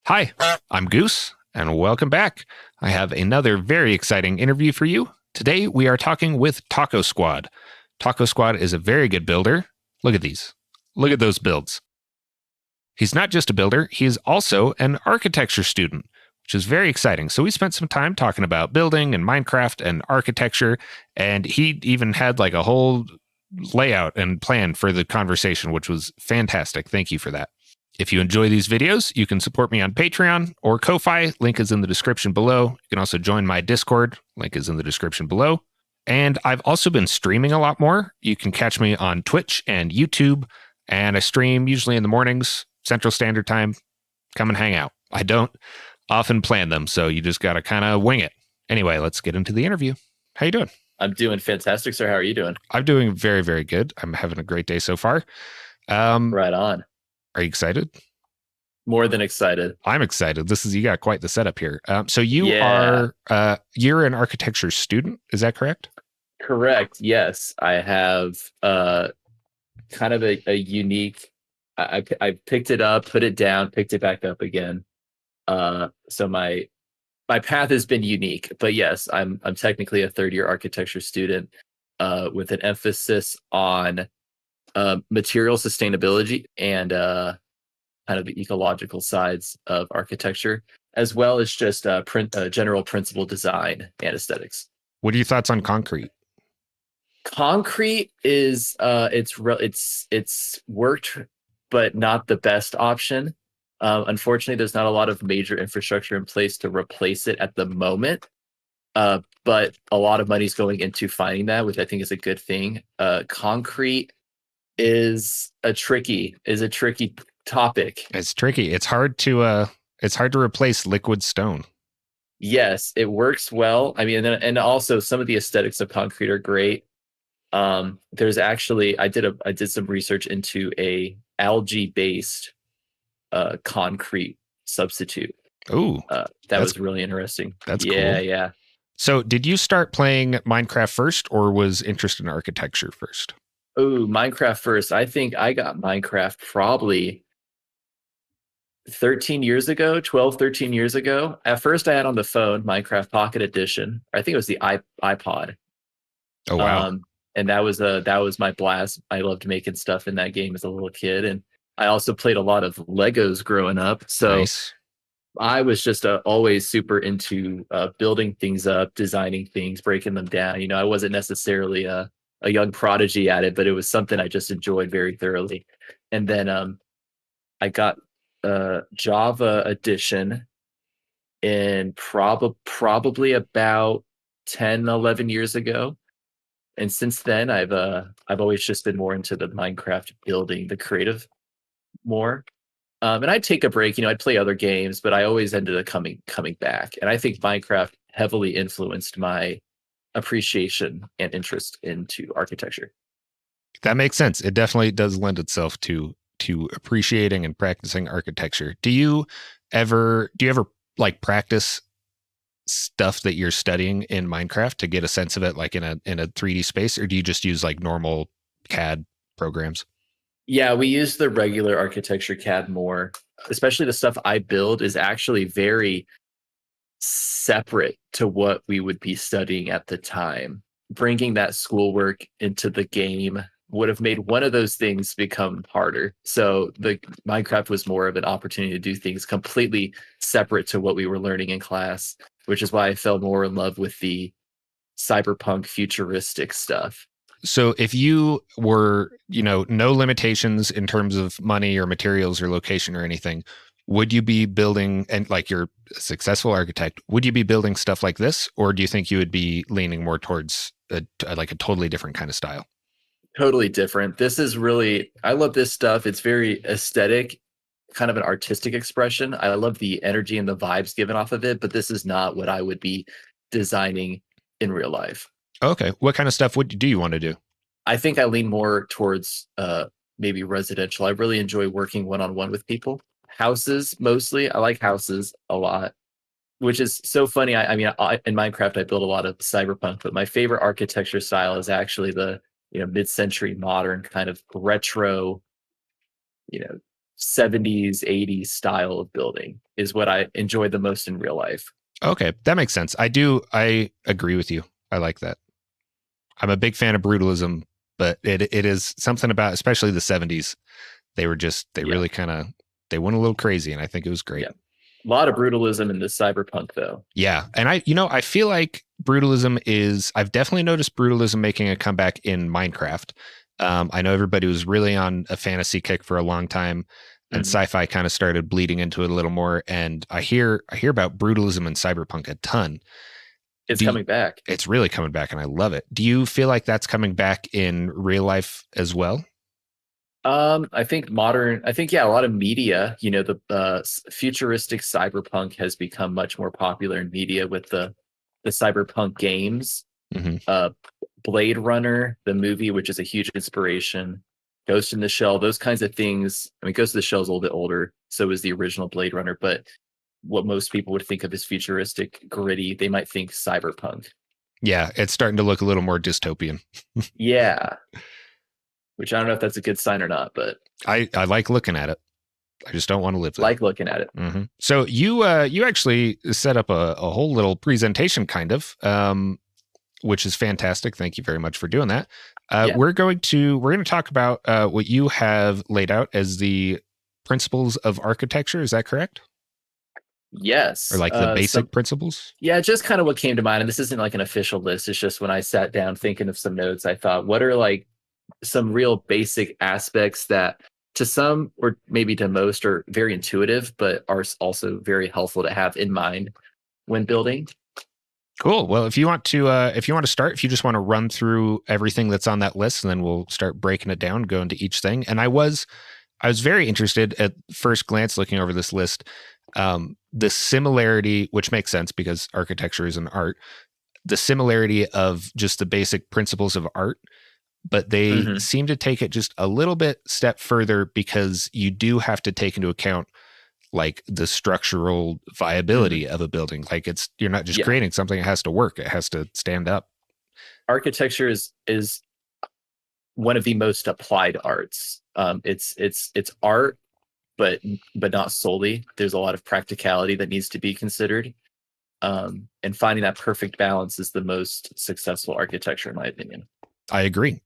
Hi, I'm Goose, and welcome back. I have another very exciting interview for you. Today, we are talking with TacoSquad. TacoSquad is a very good builder. Look at these. Look at those builds. He's not just a builder, he is also an architecture student, which is very exciting. So, we spent some time talking about building and Minecraft and architecture, and he even had like a whole layout and plan for the conversation, which was fantastic. Thank you for that. If you enjoy these videos, you can support me on Patreon or Ko-Fi. Link is in the description below. You can also join my Discord. Link is in the description below. And I've also been streaming a lot more. You can catch me on Twitch and YouTube. And I stream usually in the mornings, Central Standard Time. Come and hang out. I don't often plan them, so you just got to kind of wing it. Anyway, let's get into the interview. How you doing? I'm doing fantastic, sir. How are you doing? I'm doing very, very good. I'm having a great day so far. Right on. Are you excited? More than excited. I'm excited. You got quite the setup here. So you're an architecture student. Is that correct? Correct. Yes, I have kind of a unique. I picked it up, put it down, picked it back up again. So my path has been unique, but yes, I'm technically a third-year architecture student with an emphasis on material sustainability and kind of the ecological sides of architecture, as well as just general principle design and aesthetics. What are your thoughts on concrete? Concrete is it's worked, but not the best option. Unfortunately, there's not a lot of major infrastructure in place to replace it at the moment. But a lot of money is going into finding that, which I think is a good thing. Concrete is a tricky topic. It's tricky. It's hard to replace liquid stone. Yes, it works well. I mean, and also some of the aesthetics of concrete are great. There's actually I did some research into a algae based concrete substitute. Ooh, that was really interesting. That's cool. Yeah. So, did you start playing Minecraft first, or was interest in architecture first? Oh, Minecraft first. I think I got Minecraft probably 13 years ago, 12, 13 years ago. At first, I had on the phone Minecraft Pocket Edition. I think it was the iPod. Oh, wow. And that was my blast. I loved making stuff in that game as a little kid. And I also played a lot of Legos growing up. So nice. I was just always super into building things up, designing things, breaking them down. You know, I wasn't necessarily a young prodigy at it, but it was something I just enjoyed very thoroughly. And then I got Java edition in probably about 10, 11 years ago. And since then, I've always just been more into the Minecraft building, the creative more. And I'd take a break, I'd play other games, but I always ended up coming back. And I think Minecraft heavily influenced my appreciation and interest into architecture. That makes sense. It definitely does lend itself to appreciating and practicing architecture. Do you ever like practice stuff that you're studying in Minecraft to get a sense of it, like in a 3D space, or do you just use like normal CAD programs? Yeah, we use the regular architecture CAD more. Especially the stuff I build is actually very separate to what we would be studying at the time. Bringing that schoolwork into the game would have made one of those things become harder. So the Minecraft was more of an opportunity to do things completely separate to what we were learning in class, which is why I fell more in love with the cyberpunk futuristic stuff. So if you were, no limitations in terms of money or materials or location or anything, would you be building, and like you're a successful architect, would you be building stuff like this? Or do you think you would be leaning more towards a totally different kind of style? Totally different. This is really, I love this stuff. It's very aesthetic, kind of an artistic expression. I love the energy and the vibes given off of it, but this is not what I would be designing in real life. Okay. What kind of stuff do you want to do? I think I lean more towards maybe residential. I really enjoy working one-on-one with people. Houses, mostly. I like houses a lot, which is so funny. I mean, in Minecraft, I build a lot of cyberpunk, but my favorite architecture style is actually the mid-century modern kind of retro, 70s, 80s style of building is what I enjoy the most in real life. Okay, that makes sense. I agree with you. I like that. I'm a big fan of brutalism, but it is something about, especially the 70s. They Yeah. really kind of, they went a little crazy, and I think it was great. Yeah. A lot of brutalism in the cyberpunk though. Yeah. And I feel like brutalism is, I've definitely noticed brutalism making a comeback in Minecraft. I know everybody was really on a fantasy kick for a long time, and Mhm. sci-fi kind of started bleeding into it a little more. And I hear about brutalism in Cyberpunk a ton. It's Do you, coming back. it's really coming back, and I love it. Do you feel like that's coming back in real life as well? I think modern, I think, yeah, a lot of media, the futuristic cyberpunk has become much more popular in media with the cyberpunk games. Hmm. Uh, Blade Runner, the movie, which is a huge inspiration. Ghost in the Shell, those kinds of things. I mean, Ghost in the Shell is a little bit older, so is the original Blade Runner, but what most people would think of as futuristic, gritty, they might think cyberpunk. Yeah, it's starting to look a little more dystopian. Yeah, which I don't know if that's a good sign or not, but I like looking at it. I just don't want to live there. like looking at it. So you actually set up a whole little presentation, kind of, which is fantastic. Thank you very much for doing that. Yeah. We're going to talk about what you have laid out as the principles of architecture. Is that correct? Or Yes. like the So basic principles? yeah, just kind of what came to mind. And this isn't like an official list. It's just when I sat down thinking of some notes, I thought, what are like some real basic aspects that to some or maybe to most are very intuitive, but are also very helpful to have in mind when building? Cool. Well, if you want to start, if you just want to run through everything that's on that list, and then we'll start breaking it down, go into each thing. And I was very interested at first glance looking over this list. The similarity, which makes sense because architecture is an art, the similarity of just the basic principles of art, but they Hmm. seem to take it just a little bit step further because you do have to take into account like the structural Hmm. viability of a building. Like you're not just Yeah. creating something, it has to work, it has to stand up. Architecture is one of the most applied arts. It's art, but not solely. There's a lot of practicality that needs to be considered. And finding that perfect balance is the most successful architecture, in my opinion. I agree.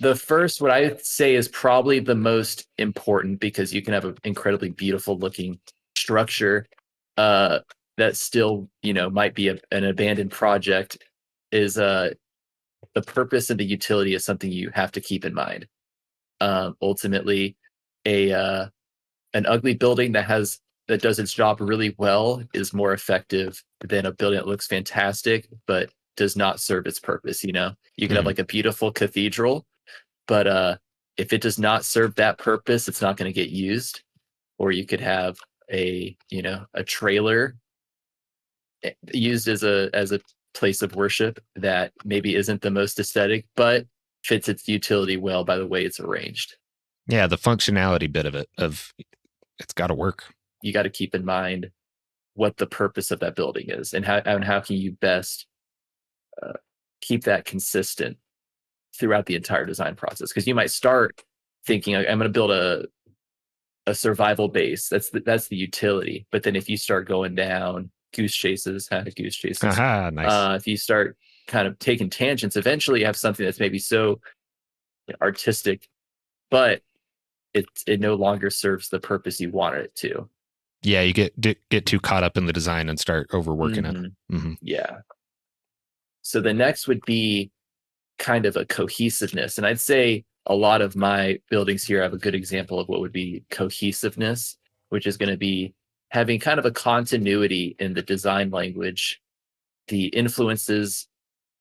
The first, what I say, is probably the most important because you can have an incredibly beautiful looking structure uh, that still, might be an abandoned project. Is The purpose and the utility is something you have to keep in mind. Ultimately, a an ugly building that does its job really well is more effective than a building that looks fantastic but does not serve its purpose. You can have Mhm. like a beautiful cathedral, but if it does not serve that purpose, it's not going to get used. Or you could have a trailer used as a place of worship that maybe isn't the most aesthetic, but fits its utility well by the way it's arranged. Yeah, the functionality bit of it, of it's got to work. You got to keep in mind what the purpose of that building is and how can you best uh, keep that consistent throughout the entire design process, because you might start thinking I'm going to build a survival base. That's the utility. But then if you start going down goose chases, Haha, nice. if you start kind of taking tangents, eventually you have something that's maybe so artistic, but it no longer serves the purpose you wanted it to. Yeah, you get too caught up in the design and start overworking it. Hmm. Hmm. Yeah. So the next would be kind of a cohesiveness. And I'd say a lot of my buildings here have a good example of what would be cohesiveness, which is going to be having kind of a continuity in the design language, the influences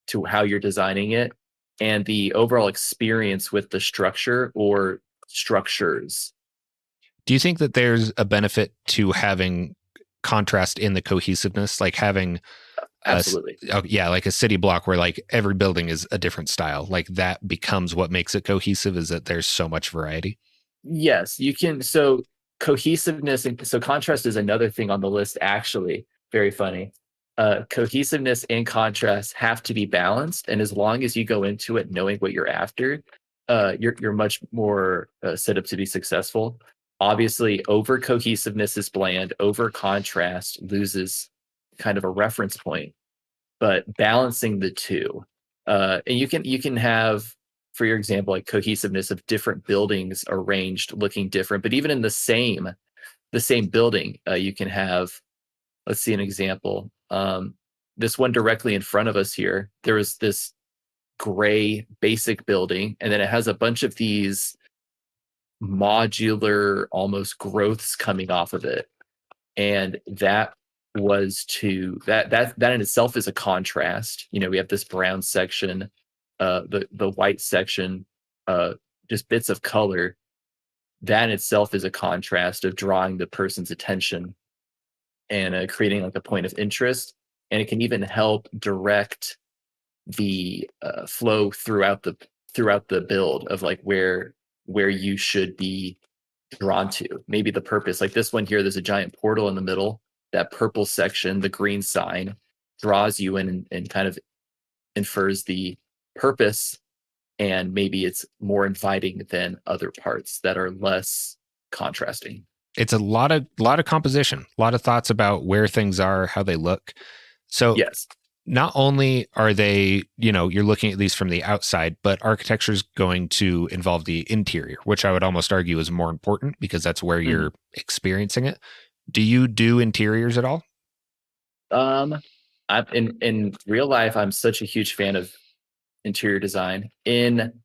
to how you're designing it, and the overall experience with the structure or structures. Do you think that there's a benefit to having contrast in the cohesiveness, like having Absolutely. yeah, like a city block where like every building is a different style, like that becomes what makes it cohesive, is that there's so much variety? Yes, you can. So cohesiveness and so contrast is another thing on the list, actually. Very funny. Cohesiveness and contrast have to be balanced, and as long as you go into it knowing what you're after, you're much more set up to be successful. Obviously, over cohesiveness is bland, over contrast loses kind of a reference point, but balancing the two. And you can have, for your example, like cohesiveness of different buildings arranged looking different, but even in the same building, you can have, let's see an example. This one directly in front of us here, there is this gray basic building, and then it has a bunch of these modular almost growths coming off of it. And that in itself is a contrast. We have this brown section, the white section, uh just bits of color. That in itself is a contrast of drawing the person's attention and creating like a point of interest. And it can even help direct the flow throughout the build of like where you should be drawn to. Maybe the purpose, like this one here, there's a giant portal in the middle. That purple section, the green sign, draws you in and kind of infers the purpose. And maybe it's more inviting than other parts that are less contrasting. It's a lot of composition, a lot of thoughts about where things are, how they look. So Yes. not only are they, you're looking at these from the outside, but architecture is going to involve the interior, which I would almost argue is more important because that's where Mhm. you're experiencing it. Do you do interiors at all? Um, in real life, I'm such a huge fan of interior design. In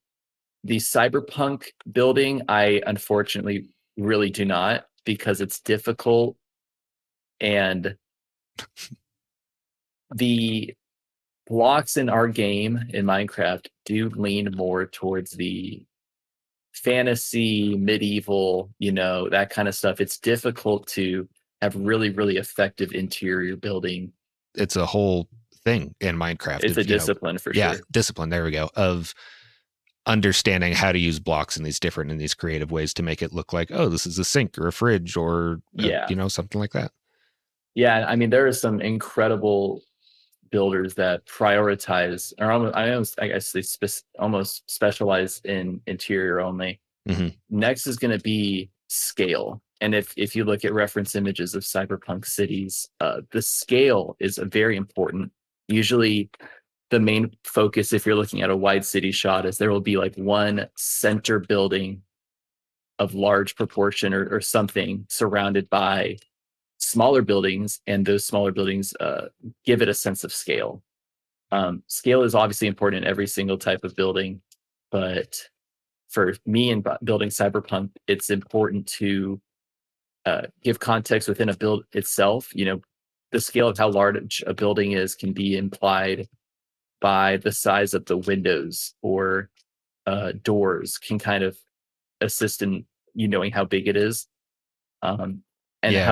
the Cyberpunk building, I unfortunately really do not, because it's difficult, and the blocks in our game in Minecraft do lean more towards the fantasy, medieval, that kind of stuff. It's difficult to have really, really effective interior building. It's a whole thing in Minecraft It's a of, discipline for yeah, sure. discipline. There we go. Of understanding how to use blocks in these creative ways to make it look like, oh, this is a sink or a fridge or, Yeah. something like that. Yeah. I mean, there are some incredible builders that prioritize, or I guess they almost specialize in interior only. Mm-hmm. Next is going to be scale. And if you look at reference images of cyberpunk cities, the scale is a very important. Usually, the main focus, if you're looking at a wide city shot, is there will be like one center building of large proportion, or something surrounded by smaller buildings, and those smaller buildings give it a sense of scale. Scale is obviously important in every single type of building, but for me in building cyberpunk, it's important to give context within a build itself. The scale of how large a building is can be implied by the size of the windows or doors, can kind of assist in knowing how big it is. Um, and Yeah.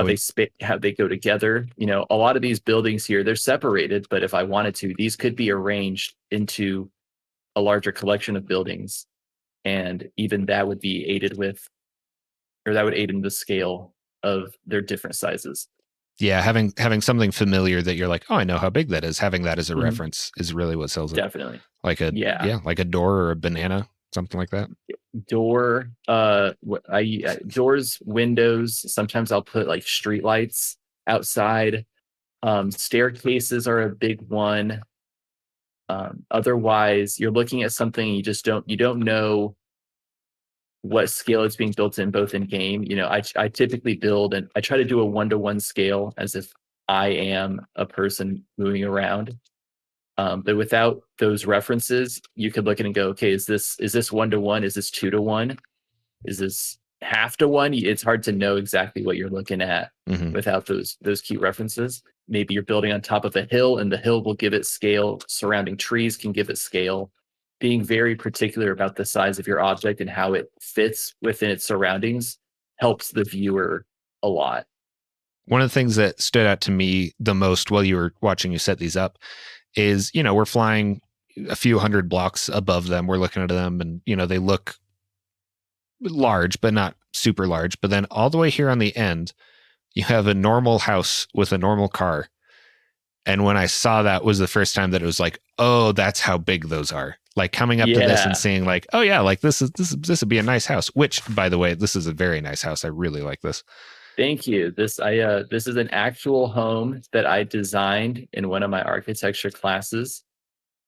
how they go together. A lot of these buildings here, they're separated, but if I wanted to, these could be arranged into a larger collection of buildings, and even that would be aided with, or that would aid in the scale of their different sizes. Yeah, having something familiar that you're like, oh, I know how big that is. Having that as a Mhm. reference is really what sells it. Definitely. Like Yeah. like a door or a banana, something like that. Door, doors, windows. Sometimes I'll put like street lights outside. Staircases are a big one. Otherwise, you're looking at something, you don't know what scale it's being built in, both in game. I typically build, and I try to do a 1-to-1 scale as if I am a person moving around. But without those references, you could look at it and go, okay, is this 1-to-1? Is this 2-to-1? Is this half to one? It's hard to know exactly what you're looking at Mm-hmm. without those key references. Maybe you're building on top of a hill, and the hill will give it scale. Surrounding trees can give it scale. Being very particular about the size of your object and how it fits within its surroundings helps the viewer a lot. One of the things that stood out to me the most while you were watching you set these up is, we're flying a few hundred blocks above them. We're looking at them and, they look large, but not super large. But then all the way here on the end, you have a normal house with a normal car. And when I saw that was the first time that it was like, oh, that's how big those are. Like coming up to this and Yeah. saying like, oh yeah, like this would be a nice house. Which, by the way, this is a very nice house. I really like this. Thank you. This is an actual home that I designed in one of my architecture classes.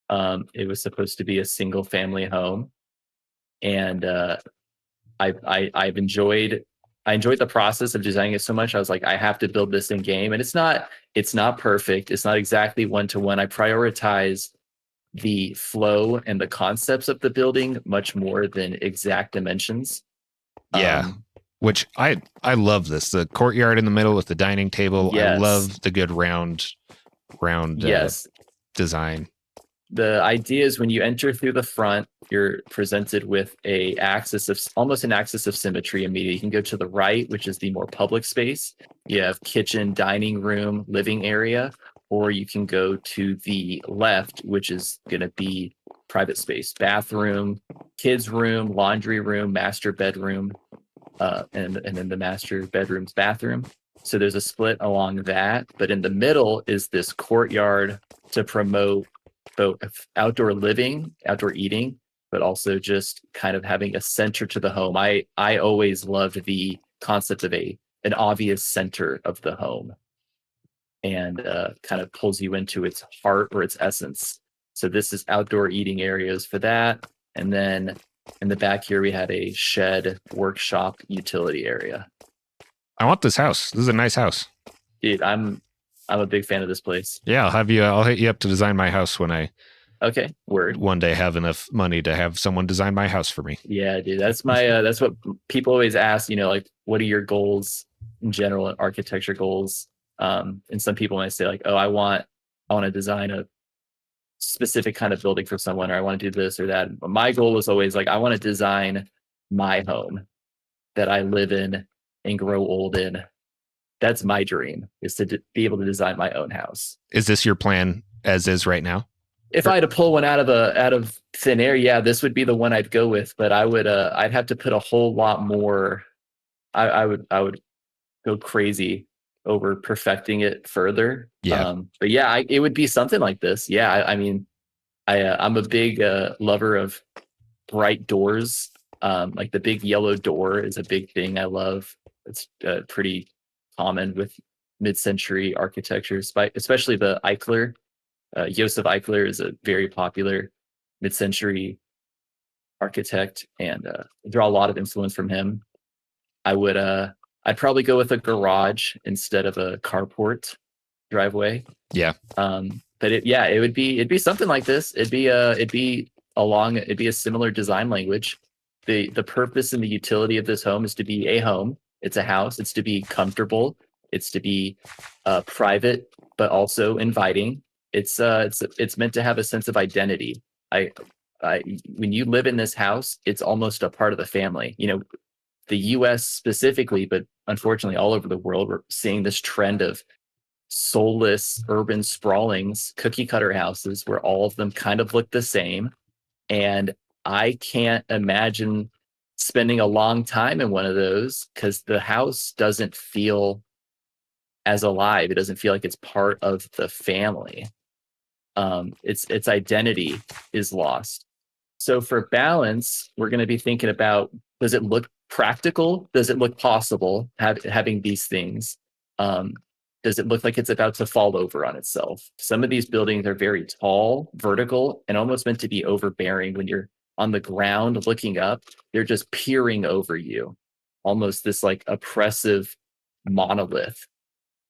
It was supposed to be a single family home, and I've enjoyed I enjoyed the process of designing it so much. I was like, I have to build this in game, and it's not perfect. It's not exactly one to one. I prioritize the flow and the concepts of the building much more than exact dimensions. Yeah. Um, Which I love this. The courtyard in the middle with the dining table. I yes, love the good round yes. design. The idea is when you enter through the front, you're presented with almost an axis of symmetry immediately. You can go to the right, which is the more public space. You have kitchen, dining room, living area, or you can go to the left, which is going to be private space, bathroom, kids room, laundry room, master bedroom, and then the master bedroom's bathroom. So there's a split along that, but in the middle is this courtyard to promote both outdoor living, outdoor eating, but also just kind of having a center to the home. I always loved the concept of an obvious center of the home, and kind of pulls you into its heart or its essence. So this is outdoor eating areas for that, and then in the back here we had a shed workshop utility area. I want this house. This is a nice house. Dude, I'm a big fan of this place. Yeah, I'll have you. I'll hit you up to design my house when I Okay, word. one day have enough money to have someone design my house for me. Yeah, dude, that's what people always ask, like what are your goals in general, architecture goals? And some people might say like, oh, I want to design a specific kind of building for someone, or I want to do this or that. But my goal was always like, I want to design my home that I live in and grow old in. That's my dream, is to be able to design my own house. Is this your plan as is right now? If I had to pull one out of thin air, yeah, this would be the one I'd go with. But I'd have to put a whole lot more. I would go crazy over perfecting it further. Yeah. But yeah, it would be something like this. Yeah, I mean, I'm a big lover of bright doors. Like the big yellow door is a big thing I love. It's pretty common with mid-century architecture, especially the Eichler. Joseph Eichler is a very popular mid-century architect, and draw a lot of influence from him. I'd probably go with a garage instead of a carport driveway. Yeah. But it'd be something like this. It'd be a similar design language. The purpose and the utility of this home is to be a home. It's a house. It's to be comfortable. It's to be private, but also inviting. It's meant to have a sense of identity. I, when you live in this house, it's almost a part of the family. The U.S. specifically, but unfortunately all over the world, we're seeing this trend of soulless urban sprawlings, cookie cutter houses where all of them kind of look the same. And I can't imagine spending a long time in one of those because the house doesn't feel as alive. It doesn't feel like it's part of the family. Its identity is lost. So for balance, we're going to be thinking about, does it look practical? Does it look possible having these things? Does it look like it's about to fall over on itself? Some of these buildings are very tall, vertical, and almost meant to be overbearing. When you're on the ground looking up, they're just peering over you, almost this like oppressive monolith.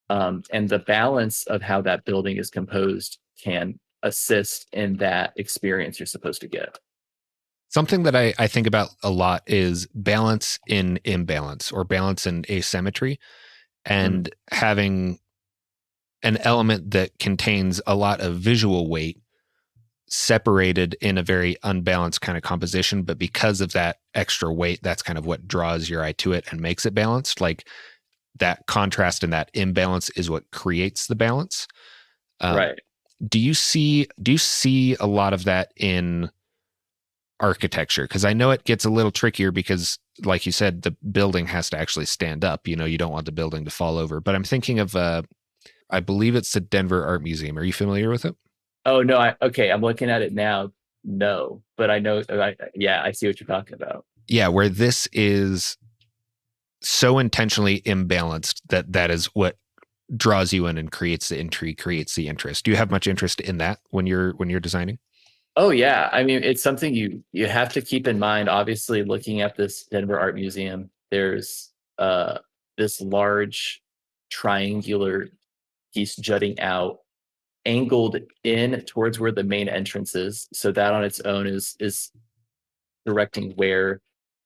And the balance of how that building is composed can assist in that experience you're supposed to get. Something that I think about a lot is balance in imbalance or balance in asymmetry, and having an element that contains a lot of visual weight separated in a very unbalanced kind of composition. But because of that extra weight, that's kind of what draws your eye to it and makes it balanced. Like that contrast and that imbalance is what creates the balance. Right. Do you see a lot of that in architecture? Because I know it gets a little trickier because, like you said, the building has to actually stand up. You don't want the building to fall over. But I'm thinking of, I believe it's the Denver Art Museum. Are you familiar with it? Oh no, okay, I'm looking at it now. No, but I know. Yeah, I see what you're talking about. Yeah, where this is so intentionally imbalanced that that is what draws you in and creates the intrigue, creates the interest. Do you have much interest in that when you're designing? Oh yeah, I mean it's something you have to keep in mind. Obviously, looking at this Denver Art Museum, there's this large triangular piece jutting out, angled in towards where the main entrance is. So that on its own is directing where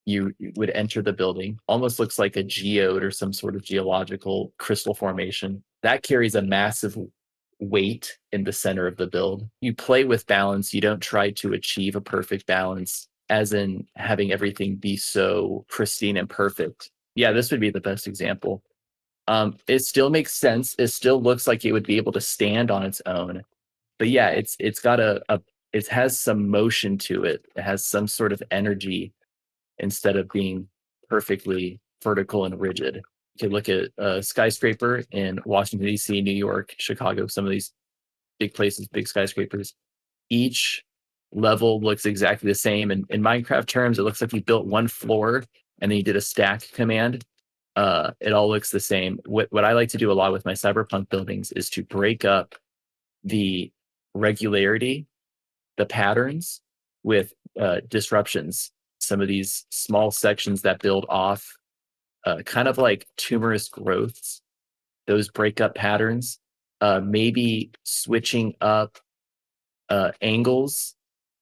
you would enter the building. Almost looks like a geode or some sort of geological crystal formation. That carries a massive weight in the center of the build. You play with balance. You don't try to achieve a perfect balance, as in having everything be so pristine and perfect. Yeah, this would be the best example. It still makes sense. It still looks like it would be able to stand on its own. But yeah, it's got a it has some motion to it. It has some sort of energy instead of being perfectly vertical and rigid. You can look at a skyscraper in Washington, D.C., New York, Chicago, some of these big places, big skyscrapers. Each level looks exactly the same. And in Minecraft terms, it looks like you built one floor and then you did a stack command. It all looks the same. What I like to do a lot with my Cyberpunk buildings is to break up the regularity, the patterns, with disruptions. Some of these small sections that build off, kind of like tumorous growths, those breakup patterns, maybe switching up angles,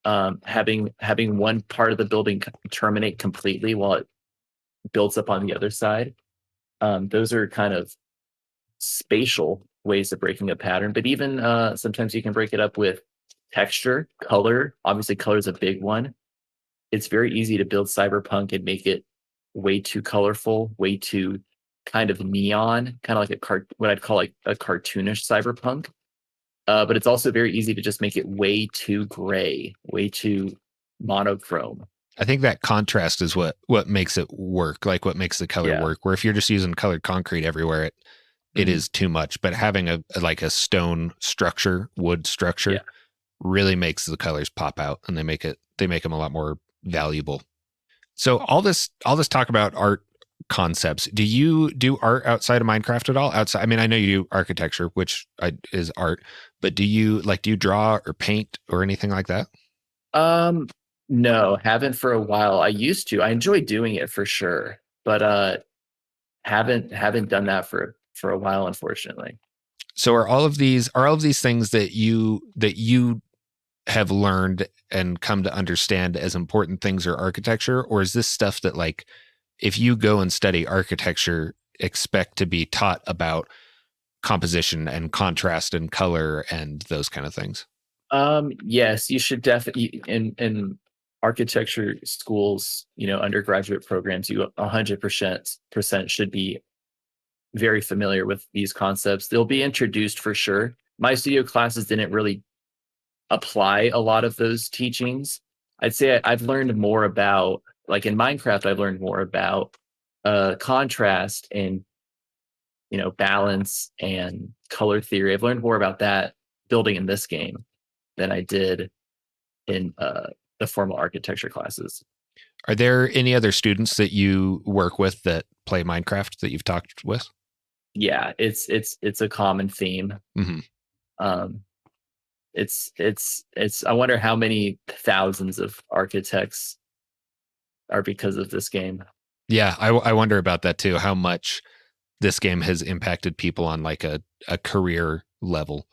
having one part of the building terminate completely while it builds up on the other side. Those are kind of spatial ways of breaking a pattern, but even sometimes you can break it up with texture, color. Obviously, color is a big one. It's very easy to build cyberpunk and make it way too colorful, way too kind of neon, kind of like what I'd call like a cartoonish cyberpunk. But it's also very easy to just make it way too gray, way too monochrome. I think that contrast is what makes it work, like what makes the color Yeah. work. Where if you're just using colored concrete everywhere, it Mhm. is too much. But having like a stone structure, wood structure, Yeah. really makes the colors pop out, and they make them a lot more valuable. So all this talk about art concepts. Do you do art outside of Minecraft at all? Outside, I mean, I know you do architecture, which is art, but do you draw or paint or anything like that? Um, no, haven't for a while. I used to. I enjoy doing it for sure, but haven't done that for a while, unfortunately. So are all of these things that you have learned and come to understand as important things are architecture, or is this stuff that like if you go and study architecture, expect to be taught about composition and contrast and color and those kind of things? Yes, you should definitely in architecture schools, undergraduate programs, you 100% should be very familiar with these concepts. They'll be introduced for sure. My studio classes didn't really apply a lot of those teachings. I'd say I've learned more about, like in Minecraft, I've learned more about contrast and balance and color theory. I've learned more about that building in this game than I did in the formal architecture classes. Are there any other students that you work with that play Minecraft that you've talked with? Yeah, it's a common theme. Mm-hmm. Um, it's. I wonder how many thousands of architects are because of this game. Yeah, I wonder about that too. How much this game has impacted people on like a career level.